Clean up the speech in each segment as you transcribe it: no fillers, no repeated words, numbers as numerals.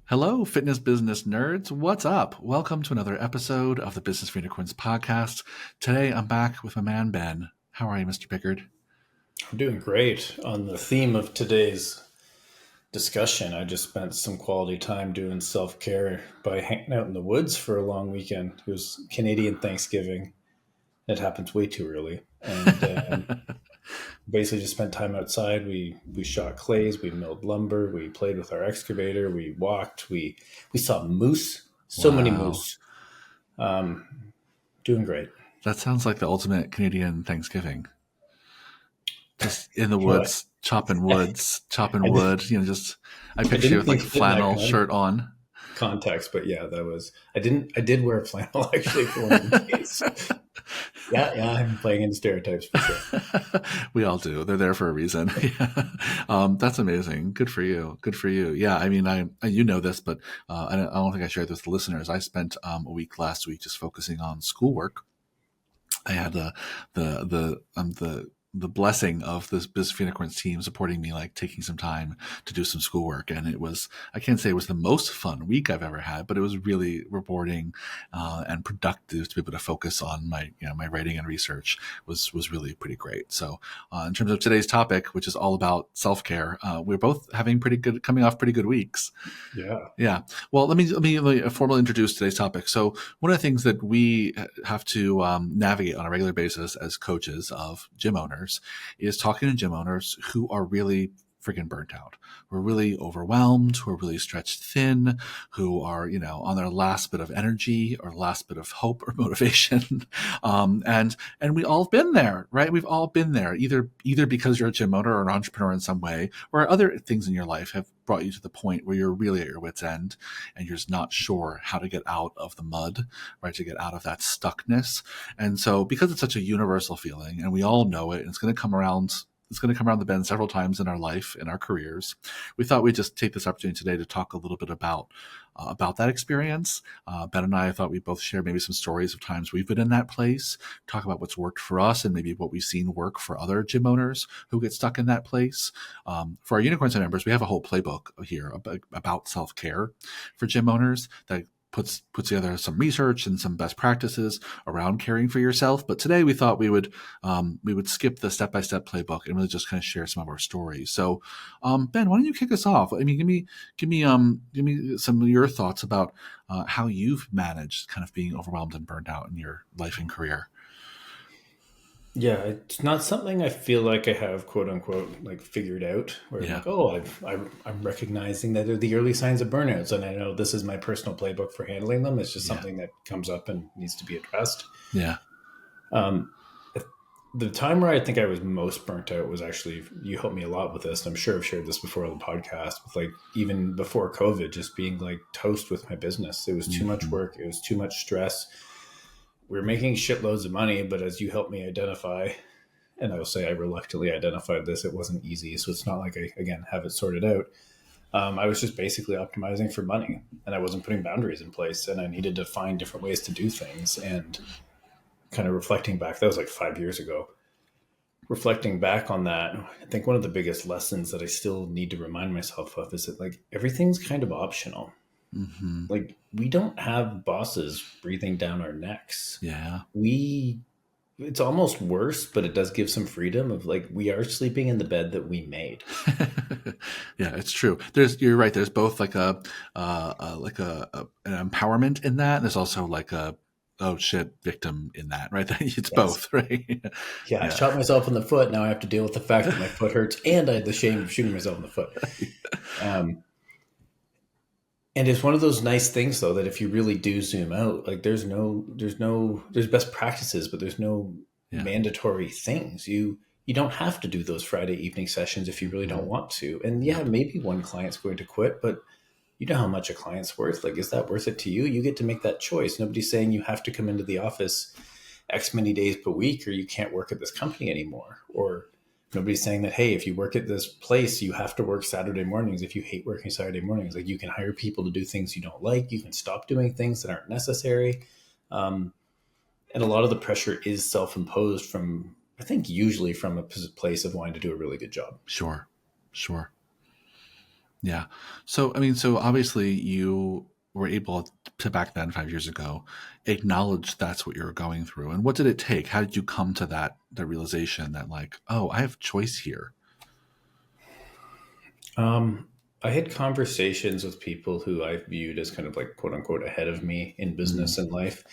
Hello, fitness business nerds. What's up? Welcome to another episode of the Business for Unicorns podcast. Today, I'm back with my man, Ben. How are you, Mr. Pickard? I'm doing great. On the theme of today's discussion, I just spent some quality time doing self-care by hanging out in the woods for a long weekend. It was Canadian Thanksgiving. It happens way too early. And basically just spent time outside. We shot clays, we milled lumber, we played with our excavator, we walked, we saw moose, so many Wow. moose. Doing great. That sounds like the ultimate Canadian Thanksgiving. Just in the What? woods, chopping I, did, wood, I I picture you didn't with like think a of it in that flannel shirt on. context, but yeah, I did wear a flannel actually for one of the days. Yeah, I'm playing into stereotypes for sure. We all do. They're there for a reason. Yeah. That's amazing. Good for you. Good for you. Yeah. I mean, you know this, but I don't think I shared this with the listeners. I spent a week last week just focusing on schoolwork. I had the blessing of this Business Unicorns team supporting me, like taking some time to do some schoolwork, and I can't say it was the most fun week I've ever had, but it was really rewarding and productive to be able to focus on my writing and research was really pretty great. So in terms of today's topic, which is all about self-care, we're both coming off pretty good weeks. Yeah. Yeah. Well, let me formally introduce today's topic. So one of the things that we have to navigate on a regular basis as coaches of gym owners is talking to gym owners who are really freaking burnt out, who are really overwhelmed, who are really stretched thin, who are, on their last bit of energy or last bit of hope or motivation. And we all have been there, right? We've all been there, either because you're a gym owner or an entrepreneur in some way, or other things in your life have brought you to the point where you're really at your wit's end and you're just not sure how to get out of the mud, right? To get out of that stuckness. And so because it's such a universal feeling and we all know it, and it's going to come around the bend several times in our life, in our careers. We thought we'd just take this opportunity today to talk a little bit about that experience. Ben and I thought we'd both share maybe some stories of times we've been in that place, talk about what's worked for us and maybe what we've seen work for other gym owners who get stuck in that place. For our Unicorns members, we have a whole playbook here about self-care for gym owners that puts together some research and some best practices around caring for yourself. But today we thought we would skip the step-by-step playbook and really just kind of share some of our stories. So, Ben, why don't you kick us off? I mean, give me some of your thoughts about how you've managed kind of being overwhelmed and burned out in your life and career. Yeah, it's not something I feel like I have quote unquote like figured out. Where I'm Yeah, like, oh, I'm recognizing that they're the early signs of burnouts, and I know this is my personal playbook for handling them. It's just yeah, something that comes up and needs to be addressed. yeah. Um, the time where I think I was most burnt out was actually, you helped me a lot with this. And I'm sure I've shared this before on the podcast, with like even before COVID, just being like toast with my business. It was too much Mm-hmm. work. It was too much stress. We were making shitloads of money, but as you helped me identify, and I will say I reluctantly identified this, it wasn't easy. So it's not like I, again, have it sorted out. I was just basically optimizing for money, and I wasn't putting boundaries in place, and I needed to find different ways to do things. And kind of reflecting back, that was like 5 years ago. Reflecting back on that, I think one of the biggest lessons that I still need to remind myself of is that like everything's kind of optional. Mm-hmm. Like we don't have bosses breathing down our necks. Yeah. We It's almost worse, but it does give some freedom of like we are sleeping in the bed that we made. Yeah, it's true. You're right. There's both like an empowerment in that. And there's also like a, oh shit, victim in that, right? It's Yes. both, right? Yeah, I Yeah. shot myself in the foot. Now I have to deal with the fact that my foot hurts and I had the shame of shooting myself in the foot. Um, and it's one of those nice things though that if you really do zoom out, like there's best practices, but there's no Yeah. mandatory things. You don't have to do those Friday evening sessions if you really don't Mm. want to. And yeah, Yep. maybe one client's going to quit, but you know how much a client's worth. Like, is that worth it to you? You get to make that choice. Nobody's saying you have to come into the office X many days per week or you can't work at this company anymore. Or nobody's saying that, hey, if you work at this place, you have to work Saturday mornings. If you hate working Saturday mornings, like you can hire people to do things you don't like. You can stop doing things that aren't necessary. Um, and a lot of the pressure is self-imposed from, I think, usually from a place of wanting to do a really good job. Sure. Sure. Yeah. So, I mean, so obviously you were able to back then 5 years ago acknowledge that's what you were going through. And what did it take? How did you come to that realization that like, oh, I have choice here? Um, I had conversations with people who I viewed as kind of like quote unquote ahead of me in Mm, business and life,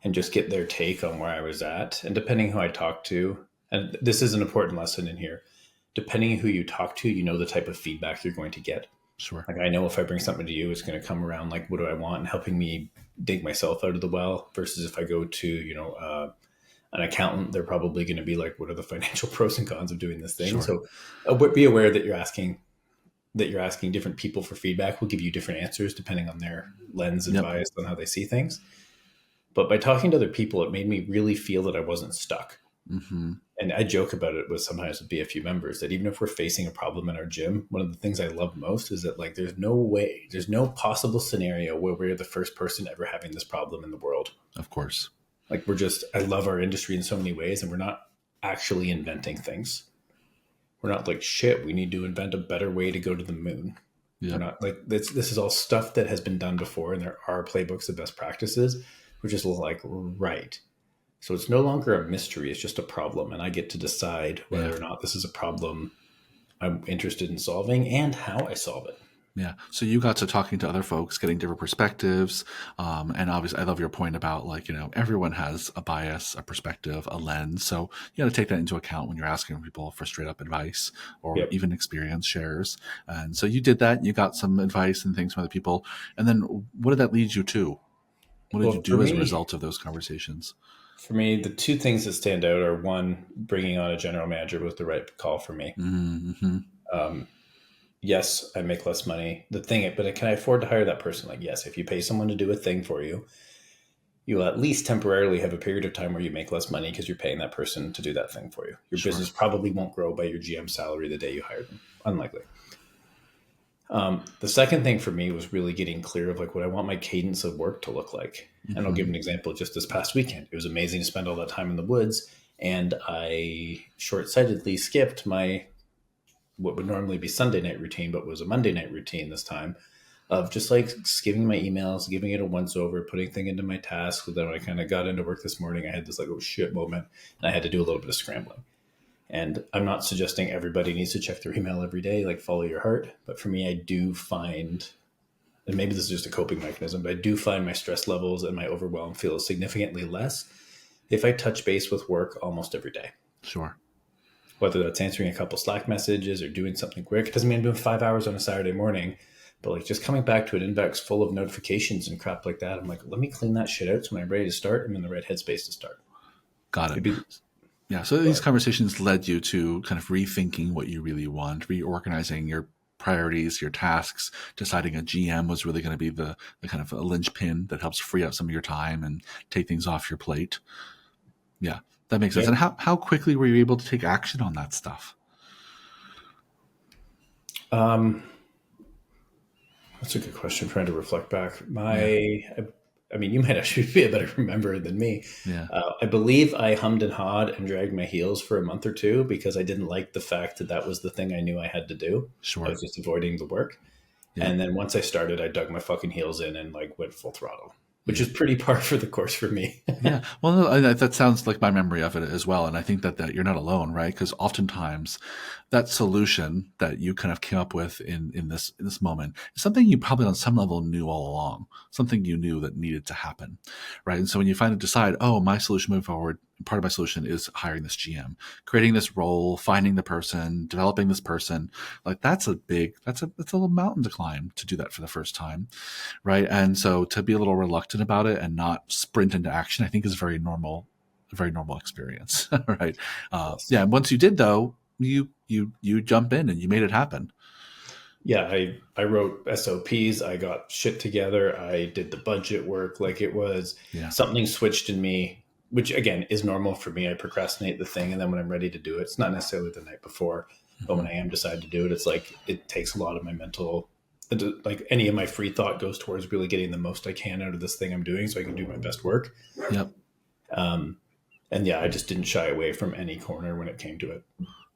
and just get their take on where I was at. And depending who I talked to, and this is an important lesson in here, depending who you talk to, you know the type of feedback you're going to get. sure. Like I know if I bring something to you, it's going to come around like, what do I want, and helping me dig myself out of the well. Versus if I go to, an accountant, they're probably going to be like, what are the financial pros and cons of doing this thing? Sure. So be aware that you're asking different people for feedback will give you different answers depending on their lens and Yep. bias on how they see things. But by talking to other people, it made me really feel that I wasn't stuck. Hmm. And I joke about it with sometimes with BFU members that even if we're facing a problem in our gym, one of the things I love most is that like there's no possible scenario where we're the first person ever having this problem in the world. Of course. Like I love our industry in so many ways, and we're not actually inventing things. We're not like shit. We need to invent a better way to go to the moon. We're Yep. not like this is all stuff that has been done before, and there are playbooks of best practices, which is like right. So it's no longer a mystery, it's just a problem. And I get to decide Yeah. whether or not this is a problem I'm interested in solving and how I solve it. Yeah. So you got to talking to other folks, getting different perspectives. And obviously, I love your point about like, everyone has a bias, a perspective, a lens. So you got to take that into account when you're asking people for straight up advice or Yep. even experience shares. And so you did that. You got some advice and things from other people. And then what did that lead you to? What did you Well, do as a result of those conversations? for me, the two things that stand out are one, bringing on a general manager was the right call for me. Mm-hmm. Um, yes, I make less money. But can I afford to hire that person? Like, yes, if you pay someone to do a thing for you, you'll at least temporarily have a period of time where you make less money because you're paying that person to do that thing for you. Your Sure. business probably won't grow by your GM salary the day you hired them. Unlikely. The second thing for me was really getting clear of like what I want my cadence of work to look like. And I'll Mm-hmm. give an example just this past weekend. It was amazing to spend all that time in the woods. And I short-sightedly skipped my what would normally be Sunday night routine, but was a Monday night routine this time of just like skimming my emails, giving it a once over, putting thing into my task. So then when I kind of got into work this morning, I had this like, oh shit moment. And I had to do a little bit of scrambling. And I'm not suggesting everybody needs to check their email every day, like follow your heart. But for me, I do find, and maybe this is just a coping mechanism, but I do find my stress levels and my overwhelm feel significantly less if I touch base with work almost every day. Sure. Whether that's answering a couple Slack messages or doing something quick. It doesn't mean I'm doing 5 hours on a Saturday morning, but like just coming back to an inbox full of notifications and crap like that, I'm like, let me clean that shit out so when I'm ready to start, I'm in the right headspace to start. Got it. Maybe, Yeah. So these but conversations led you to kind of rethinking what you really want, reorganizing your priorities, your tasks, deciding a GM was really going to be the kind of a linchpin that helps free up some of your time and take things off your plate. Yeah, that makes sense. yeah, And how quickly were you able to take action on that stuff? um, that's a good question. I'm trying to reflect back. Yeah. I mean, you might actually be a better rememberer than me. Yeah. I believe I hummed and hawed and dragged my heels for a month or two because I didn't like the fact that that was the thing I knew I had to do. I Sure. was just avoiding the work. Yep. And then once I started, I dug my fucking heels in and like went full throttle, which Yeah. is pretty par for the course for me. Yeah, well, no, that sounds like my memory of it as well, and I think that you're not alone, right? Because oftentimes, that solution that you kind of came up with in this moment is something you probably on some level knew all along, something you knew that needed to happen, right? And so when you finally decide, oh, my solution moving forward, part of my solution is hiring this GM, creating this role, finding the person, developing this person, like that's a little mountain to climb to do that for the first time, right? And so to be a little reluctant about it and not sprint into action, I think is a very normal experience, right? Yes. Yeah. And once you did, though, you jump in and you made it happen. Yeah, I wrote SOPs. I got shit together. I did the budget work. Like it was Yeah. something switched in me, which again is normal for me. I procrastinate the thing, and then when I'm ready to do it, it's not necessarily the night before, but Hmm. when I am decide to do it, it's like it takes a lot of my mental. Like any of my free thought goes towards really getting the most I can out of this thing I'm doing, so I can do my best work. Yep. Um, and yeah, I just didn't shy away from any corner when it came to it.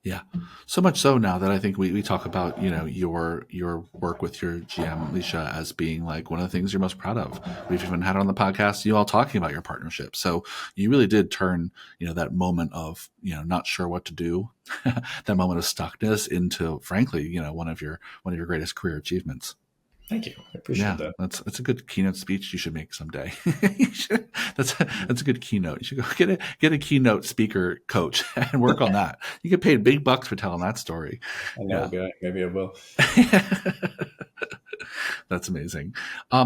Yeah. So much so now that I think we talk about, your work with your GM, Alicia, as being like one of the things you're most proud of. We've even had on the podcast, you all talking about your partnership. So you really did turn, that moment of, not sure what to do, that moment of stuckness into, frankly, one of your greatest career achievements. Thank you. I appreciate Yeah, that. that's a good keynote speech you should make someday. That's a good keynote. You should go get a keynote speaker coach and work on that. You get paid big bucks for telling that story. I know, Yeah. guy. Maybe I will. That's amazing.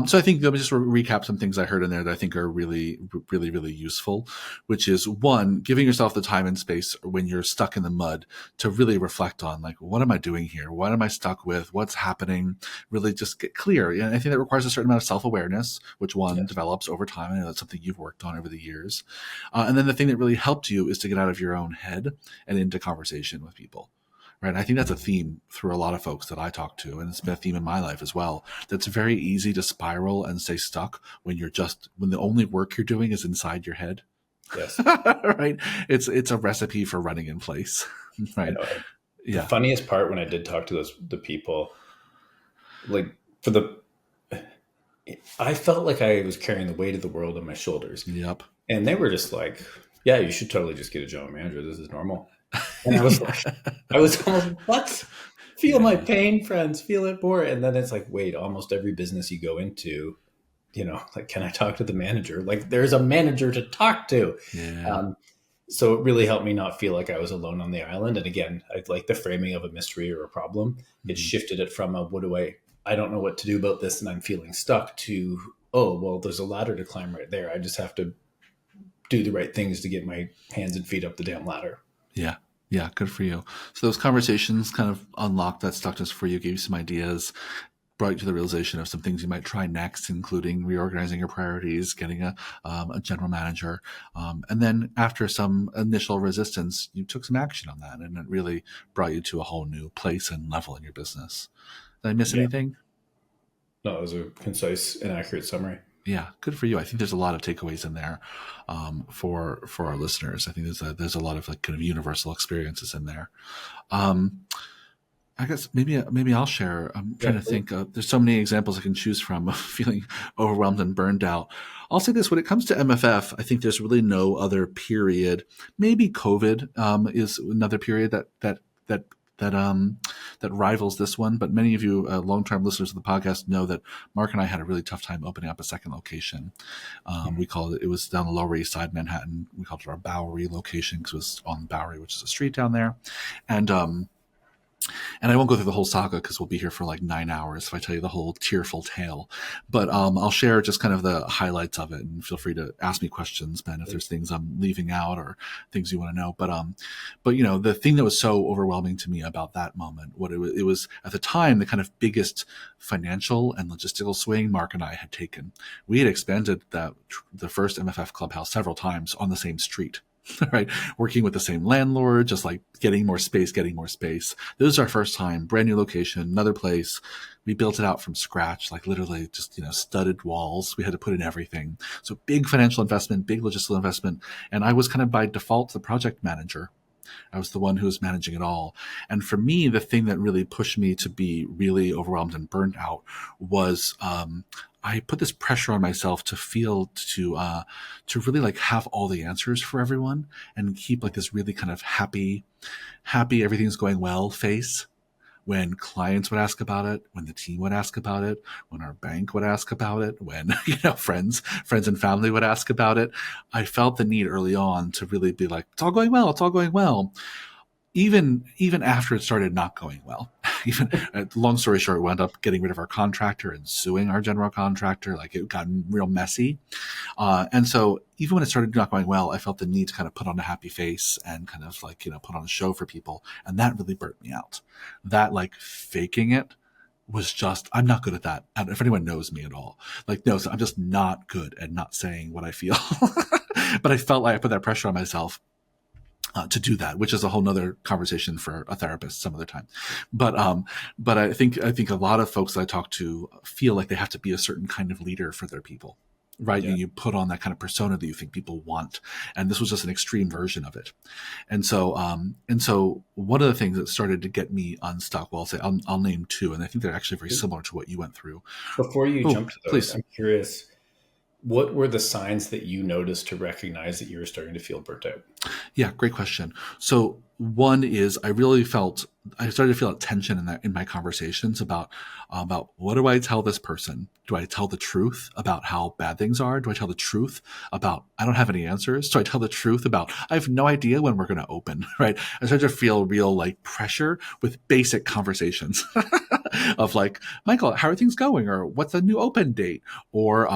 So I think let me just recap some things I heard in there that I think are really, really, really useful, which is one, giving yourself the time and space when you're stuck in the mud to really reflect on like, what am I doing here? What am I stuck with? What's happening? Really just get clear. And I think that requires a certain amount of self-awareness, which one Yes. develops over time. I know that's something you've worked on over the years. And then the thing that really helped you is to get out of your own head and into conversation with people. Right. And I think that's a theme through a lot of folks that I talk to. And it's been a theme in my life as well. That's very easy to spiral and stay stuck when the only work you're doing is inside your head. Yes. Right. It's a recipe for running in place. I Right. know. The Yeah. funniest part when I did talk to the people, like for the, I felt like I was carrying the weight of the world on my shoulders, Yep. and they were just like, "Yeah, you should totally just get a general manager. This is normal." And I was like, I was almost, what? Feel my Yeah. pain, friends. Feel it more. And then it's like, wait, almost every business you go into, like, can I talk to the manager? Like, there's a manager to talk to. Yeah. Um, so it really helped me not feel like I was alone on the island. And again, I like the framing of a mystery or a problem. It Mhm. shifted it from a, I don't know what to do about this and I'm feeling stuck, to, oh, well, there's a ladder to climb right there. I just have to do the right things to get my hands and feet up the damn ladder. Yeah. Yeah. Good for you. So those conversations kind of unlocked that stuckness for you, gave you some ideas, brought you to the realization of some things you might try next, including reorganizing your priorities, getting a general manager. And then after some initial resistance, you took some action on that, and it really brought you to a whole new place and level in your business. Did I miss Yeah. anything? No, it was a concise and accurate summary. Yeah, good for you. I think there's a lot of takeaways in there for our listeners. I think there's a lot of like kind of universal experiences in there. Um, I guess maybe I'll share. I'm trying Yeah. to think. There's so many examples I can choose from of feeling overwhelmed and burned out. I'll say this: when it comes to MFF, I think there's really no other period. Maybe COVID is another period that rivals this one. But many of you, long-term listeners of the podcast, know that Mark and I had a really tough time opening up a second location. We called it. It was down the Lower East Side, Manhattan. We called it our Bowery location because it was on Bowery, which is a street down there, and I won't go through the whole saga because we'll be here for like 9 hours if I tell you the whole tearful tale. But I'll share just kind of the highlights of it, and feel free to ask me questions, Ben, if there's things I'm leaving out or things you want to know. But the thing that was so overwhelming to me about that moment, it was at the time the kind of biggest financial and logistical swing Mark and I had taken. We had expanded the first MFF clubhouse several times on the same street. Right, working with the same landlord, just like getting more space. This is our first time, brand new location, another place. We built it out from scratch, like literally just studded walls. We had to put in everything. So big financial investment, big logistical investment, and I was kind of by default the project manager. I was the one who was managing it all. And for me, the thing that really pushed me to be really overwhelmed and burnt out was I put this pressure on myself to really like have all the answers for everyone and keep like this really kind of happy, everything's going well face when clients would ask about it, when the team would ask about it, when our bank would ask about it, when friends and family would ask about it. I felt the need early on to really be like, it's all going well, it's all going well. Even after it started not going well. Even long story short, we wound up getting rid of our contractor and suing our general contractor. Like it got real messy. And so even when it started not going well, I felt the need to kind of put on a happy face and kind of like, put on a show for people. And that really burnt me out. That like faking it was just, I'm not good at that. And if anyone knows me at all, like, no, so I'm just not good at not saying what I feel. But I felt like I put that pressure on myself to do that, which is a whole nother conversation for a therapist some other time. But I think a lot of folks that I talk to feel like they have to be a certain kind of leader for their people, right? Yeah. You put on that kind of persona that you think people want. And this was just an extreme version of it. And so one of the things that started to get me unstuck, well, I'll name two, and I think they're actually very similar to what you went through. Before you Oh, jump to those, please. I'm curious, what were the signs that you noticed to recognize that you were starting to feel burnt out? Yeah, great question. So one is I started to feel tension in my conversations about what do I tell this person? Do I tell the truth about how bad things are? Do I tell the truth about I don't have any answers? Do I tell the truth about I have no idea when we're going to open? Right? I started to feel real like pressure with basic conversations of like, Michael, how are things going? Or what's the new open date? Or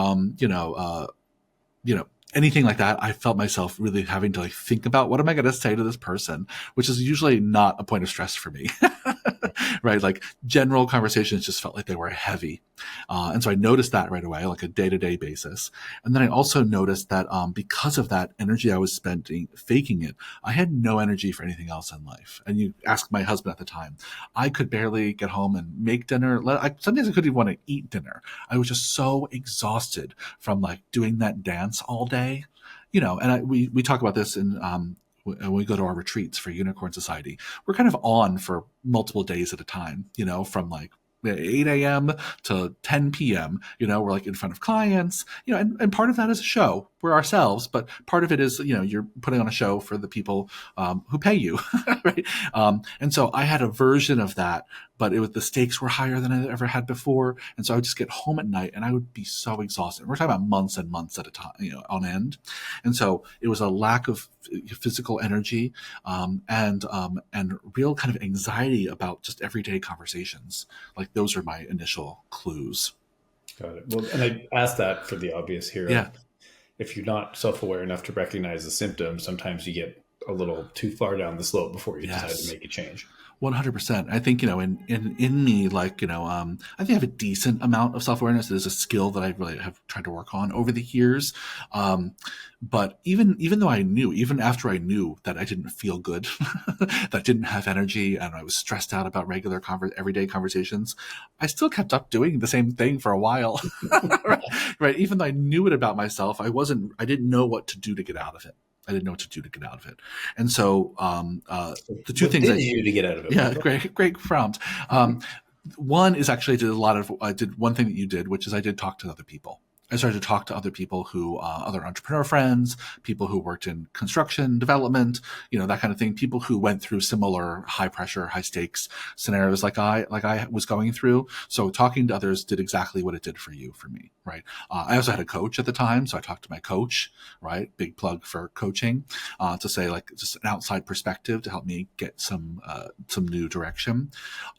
anything like that. I felt myself really having to like think about what am I going to say to this person, which is usually not a point of stress for me. Right? Like general conversations just felt like they were heavy. And so I noticed that right away, like a day to day basis. And then I also noticed that because of that energy I was spending faking it, I had no energy for anything else in life. And you ask my husband at the time, I could barely get home and make dinner. Sometimes I couldn't even want to eat dinner. I was just so exhausted from like doing that dance all day, and we talk about this when we go to our retreats for Unicorn Society. We're kind of on for multiple days at a time, from like 8 a.m. to 10 p.m. We're like in front of clients, and part of that is a show. We're ourselves, but part of it is, you're putting on a show for the people who pay you, right? And so I had a version of that, but the stakes were higher than I ever had before. And so I would just get home at night and I would be so exhausted. We're talking about months and months at a time, on end. And so it was a lack of physical energy and real kind of anxiety about just everyday conversations. Like those are my initial clues. Got it. Well, and I asked that for the obvious here of Yeah. if you're not self-aware enough to recognize the symptoms, sometimes you get a little too far down the slope before you decide to Yes. make a change. 100%. I think, in me, like, I think I have a decent amount of self awareness. It is a skill that I really have tried to work on over the years. But even though even after I knew that I didn't feel good, that I didn't have energy and I was stressed out about everyday conversations, I still kept up doing the same thing for a while. Right? Right. Even though I knew it about myself, I didn't know what to do to get out of it. I didn't know what to do to get out of it. And so, the two What things did you do to get out of it, yeah, Michael? great prompt. One is actually I did one thing that you did, which is I did talk to other people. I started to talk to other people other entrepreneur friends, people who worked in construction development, that kind of thing. People who went through similar high pressure, high stakes scenarios like I was going through. So talking to others did exactly what it did for me, right? I also had a coach at the time, so I talked to my coach, right? Big plug for coaching, to say like just an outside perspective to help me get some new direction.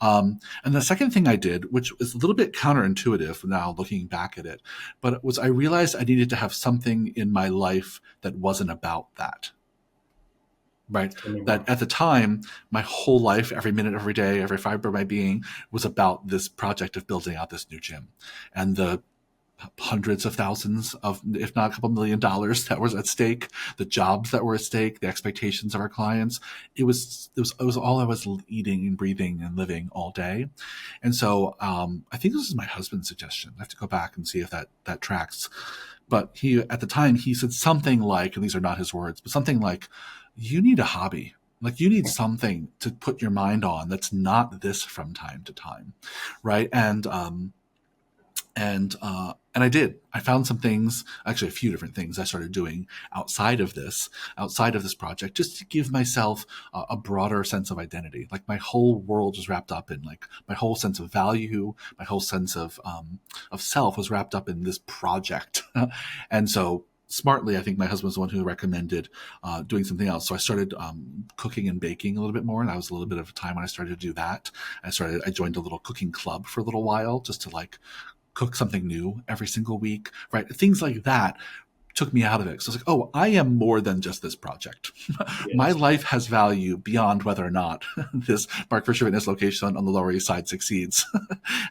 And the second thing I did, which is a little bit counterintuitive now looking back at it, but was I realized I needed to have something in my life that wasn't about that. Right. Tell me That more. at the time, my whole life, every minute, every day, every fiber of my being was about this project of building out this new gym and the hundreds of thousands of, if not a couple $1 million that was at stake, the jobs that were at stake, the expectations of our clients. It was all I was eating and breathing and living all day. And so, I think this is my husband's suggestion. I have to go back and see if that tracks. But at the time, he said something like, and these are not his words, but something like, you need a hobby. Like you need something to put your mind on that's not this from time to time. Right. And I did. I found some things, actually a few different things I started doing outside of this project, just to give myself a broader sense of identity. Like my whole world was wrapped up in like my whole sense of value, my whole sense of self was wrapped up in this project. And so smartly, I think my husband was the one who recommended doing something else. So I started cooking and baking a little bit more, and that was a little bit of a time when I started to do that. I joined a little cooking club for a little while just to like cook something new every single week, right? Things like that took me out of it. So it's like, oh, I am more than just this project. My Yes. life has value beyond whether or not this Mark Fisher Fitness location on the Lower East Side succeeds.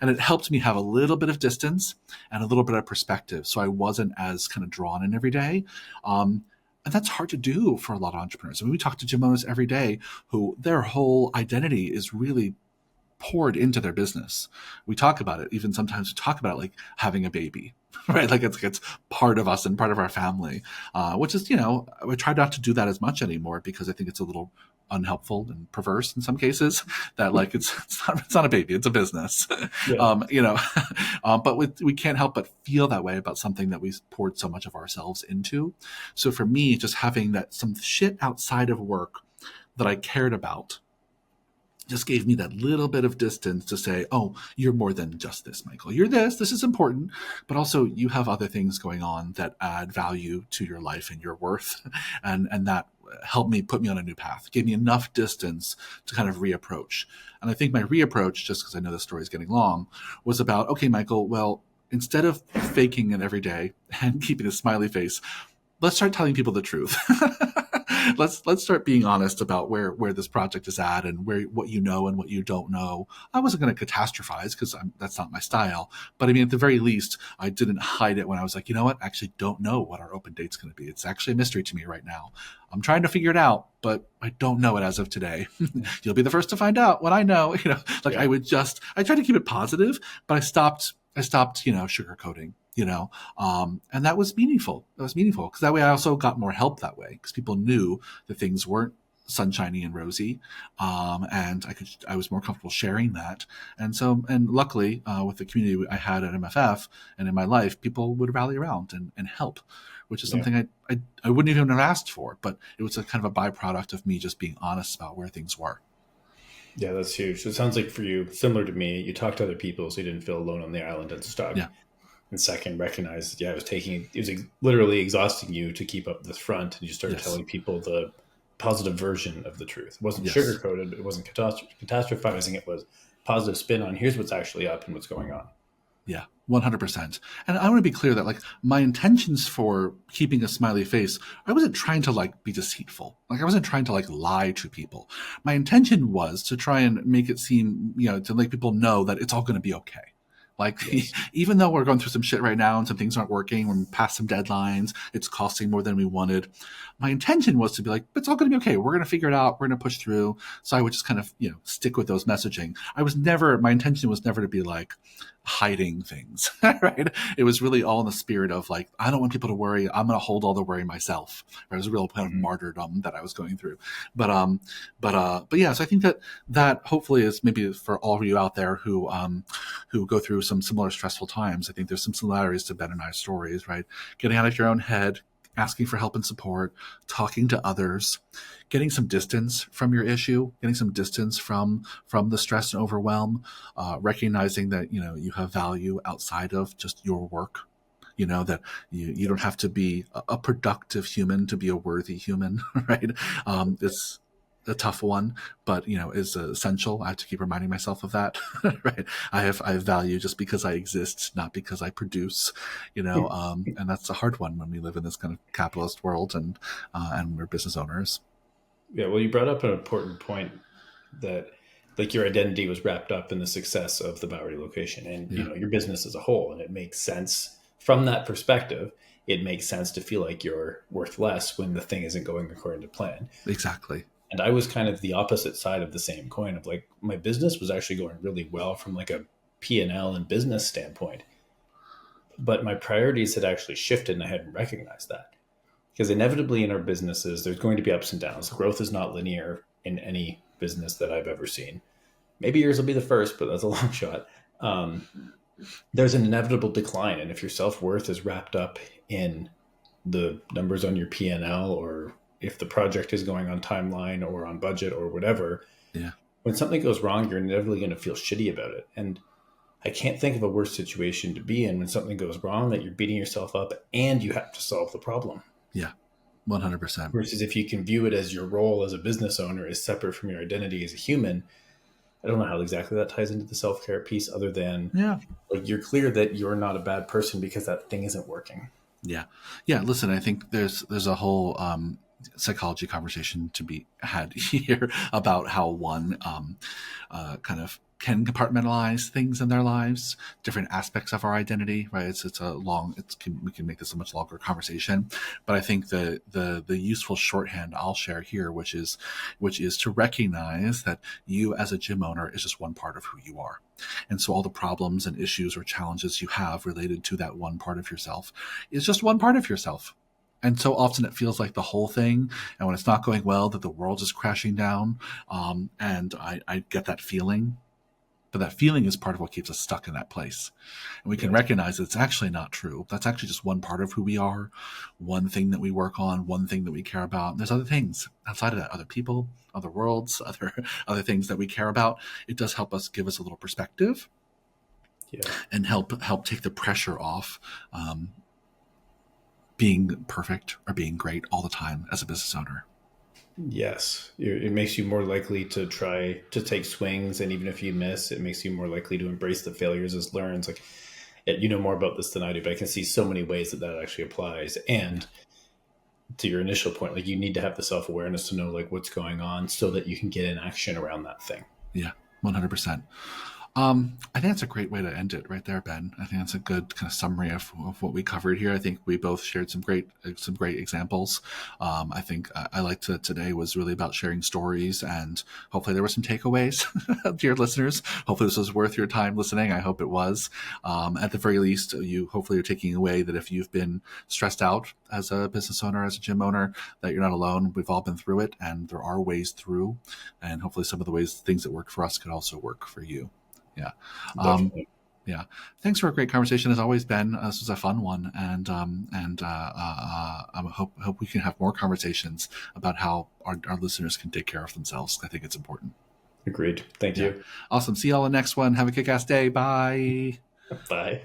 And it helped me have a little bit of distance and a little bit of perspective. So I wasn't as kind of drawn in every day. And that's hard to do for a lot of entrepreneurs. I mean, we talk to gym owners every day who their whole identity is really poured into their business. We talk about it. Even sometimes we talk about it like having a baby, right? Like it's part of us and part of our family, which is, we try not to do that as much anymore because I think it's a little unhelpful and perverse in some cases that like it's not a baby, it's a business. Yeah. But we can't help but feel that way about something that we poured so much of ourselves into. So for me, just having that some shit outside of work that I cared about just gave me that little bit of distance to say, oh, you're more than just this, Michael. You're this is important, but also you have other things going on that add value to your life and your worth. And that helped me put me on a new path, gave me enough distance to kind of reapproach. And I think my reapproach, just because I know the story is getting long, was about, okay, Michael, well, instead of faking it every day and keeping a smiley face, let's start telling people the truth. let's start being honest about where this project is at and what you know and what you don't know. I wasn't going to catastrophize because that's not my style. But I mean, at the very least, I didn't hide it when I was like, you know what? I actually don't know what our open date's going to be. It's actually a mystery to me right now. I'm trying to figure it out, but I don't know it as of today. You'll be the first to find out when I know. Yeah. I tried to keep it positive, but I stopped, sugarcoating. And that was meaningful. That was meaningful because that way I also got more help that way because people knew that things weren't sunshiny and rosy, and I was more comfortable sharing that. And luckily, with the community I had at MFF and in my life, people would rally around and help, which is Yeah. something I wouldn't even have asked for, but it was a kind of a byproduct of me just being honest about where things were. Yeah, that's huge. So it sounds like for you, similar to me, you talked to other people so you didn't feel alone on the island and stuck. Yeah. And second, recognize that, it was literally exhausting you to keep up this front. And you started Yes. telling people the positive version of the truth. It wasn't Yes. sugarcoated. It wasn't catastrophizing. It was positive spin on here's what's actually up and what's going on. Yeah, 100%. And I want to be clear that like my intentions for keeping a smiley face, I wasn't trying to like be deceitful. Like I wasn't trying to like lie to people. My intention was to try and make it seem, to make people know that it's all going to be okay. Like, Yes. even though we're going through some shit right now and some things aren't working, we're past some deadlines, it's costing more than we wanted. My intention was to be like, it's all going to be okay. We're going to figure it out. We're going to push through. So I would just kind of, stick with those messaging. My intention was never to be like hiding things, right? It was really all in the spirit of like, I don't want people to worry. I'm going to hold all the worry myself. It was a real kind of martyrdom that I was going through. But yeah, so I think that hopefully is maybe for all of you out there who go through some similar stressful times. I think there's some similarities to Ben and I's stories, right? Getting out of your own head, asking for help and support, talking to others, getting some distance from your issue, getting some distance from the stress and overwhelm, recognizing that, you have value outside of just your work. That you don't have to be a productive human to be a worthy human, right? It's a tough one, but is essential. I have to keep reminding myself of that, right? I have value just because I exist, not because I produce, and that's a hard one when we live in this kind of capitalist world and we're business owners. Yeah, well, you brought up an important point that like your identity was wrapped up in the success of the Bowery location and your business as a whole, and it makes sense from that perspective. It makes sense to feel like you're worth less when the thing isn't going according to plan. Exactly. And I was kind of the opposite side of the same coin of like my business was actually going really well from like a P&L and business standpoint. But my priorities had actually shifted and I hadn't recognized that. Because inevitably in our businesses, there's going to be ups and downs. Growth is not linear in any business that I've ever seen. Maybe yours will be the first, but that's a long shot. There's an inevitable decline. And if your self-worth is wrapped up in the numbers on your P&L or if the project is going on timeline or on budget or whatever, when something goes wrong, you're inevitably going to feel shitty about it. And I can't think of a worse situation to be in when something goes wrong that you're beating yourself up and you have to solve the problem. Yeah, 100%. Versus if you can view it as your role as a business owner is separate from your identity as a human. I don't know how exactly that ties into the self-care piece other than like you're clear that you're not a bad person because that thing isn't working. Yeah. Listen, I think there's a whole psychology conversation to be had here about how one kind of can compartmentalize things in their lives, different aspects of our identity, right? It's a long, we can make this a much longer conversation, but I think the useful shorthand I'll share here, which is to recognize that you as a gym owner is just one part of who you are. And so all the problems and issues or challenges you have related to that one part of yourself is just one part of yourself. And so often it feels like the whole thing. And when it's not going well, that the world is crashing down. And I get that feeling. But that feeling is part of what keeps us stuck in that place. And we can Yes. recognize that it's actually not true. That's actually just one part of who we are, one thing that we work on, one thing that we care about. And there's other things outside of that, other people, other worlds, other things that we care about. It does help us, give us a little perspective, Yeah. and help take the pressure off being perfect or being great all the time as a business owner. Yes. It makes you more likely to try to take swings. And even if you miss, it makes you more likely to embrace the failures as learns. Like, you know more about this than I do, but I can see so many ways that that actually applies. And to your initial point, like, you need to have the self-awareness to know like what's going on so that you can get in action around that thing. Yeah, 100%. I think that's a great way to end it right there, Ben. I think that's a good kind of summary of what we covered here. I think we both shared some great examples. I think I liked today was really about sharing stories, and hopefully there were some takeaways to your listeners. Hopefully this was worth your time listening. I hope it was. At the very least, you hopefully are taking away that if you've been stressed out as a business owner, as a gym owner, that you're not alone. We've all been through it, and there are ways through, and hopefully some of the things that work for us could also work for you. Yeah. Definitely. Yeah. Thanks for a great conversation as always, Ben. This was a fun one. And I hope we can have more conversations about how our listeners can take care of themselves. I think it's important. Agreed. Thank Yeah. you. Awesome. See y'all in the next one. Have a kick-ass day. Bye. Bye.